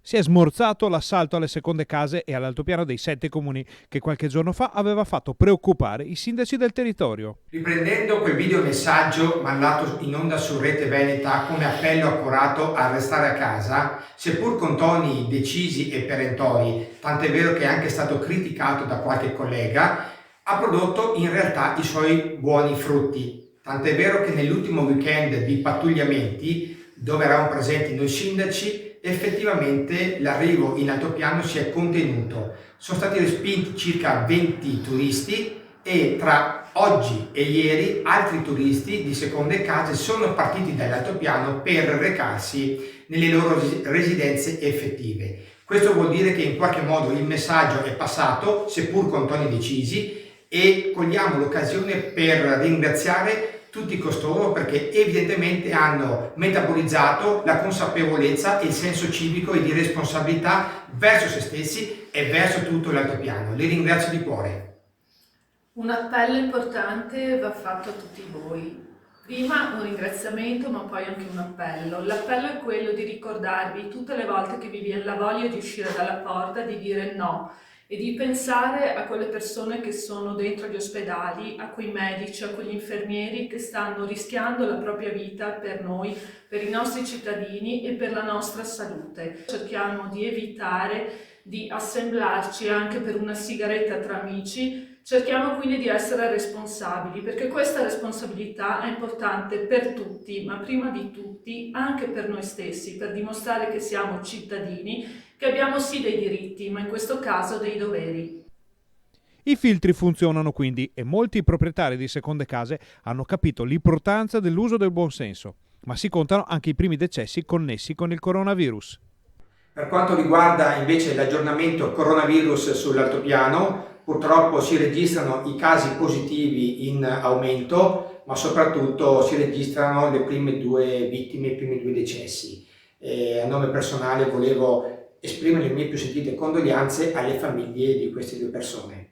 Si è smorzato l'assalto alle seconde case e all'altopiano dei 7 comuni che qualche giorno fa aveva fatto preoccupare i sindaci del territorio. Riprendendo quel videomessaggio mandato in onda su Rete Veneta come appello accorato a restare a casa, seppur con toni decisi e perentori, tant'è vero che è anche stato criticato da qualche collega, ha prodotto in realtà i suoi buoni frutti. Tant'è vero che nell'ultimo weekend di pattugliamenti, dove eravamo presenti noi sindaci, effettivamente l'arrivo in altopiano si è contenuto. Sono stati respinti circa 20 turisti e tra oggi e ieri altri turisti di seconde case sono partiti dall'altopiano per recarsi nelle loro residenze effettive. Questo vuol dire che in qualche modo il messaggio è passato, seppur con toni decisi, e cogliamo l'occasione per ringraziare tutti costoro perché evidentemente hanno metabolizzato la consapevolezza e il senso civico e di responsabilità verso se stessi e verso tutto l'altopiano. Li ringrazio di cuore. Un appello importante va fatto a tutti voi. Prima un ringraziamento, ma poi anche un appello. L'appello è quello di ricordarvi tutte le volte che vi viene la voglia di uscire dalla porta, di dire no e di pensare a quelle persone che sono dentro gli ospedali, a quei medici, a quegli infermieri che stanno rischiando la propria vita per noi, per i nostri cittadini e per la nostra salute. Cerchiamo di evitare di assemblarci anche per una sigaretta tra amici. Cerchiamo quindi di essere responsabili, perché questa responsabilità è importante per tutti, ma prima di tutti anche per noi stessi, per dimostrare che siamo cittadini, che abbiamo sì dei diritti, ma in questo caso dei doveri. I filtri funzionano quindi e molti proprietari di seconde case hanno capito l'importanza dell'uso del buonsenso, ma si contano anche i primi decessi connessi con il coronavirus. Per quanto riguarda invece l'aggiornamento coronavirus sull'altopiano, purtroppo si registrano i casi positivi in aumento, ma soprattutto si registrano le prime due vittime, i primi due decessi. A nome personale volevo esprimere le mie più sentite condoglianze alle famiglie di queste due persone.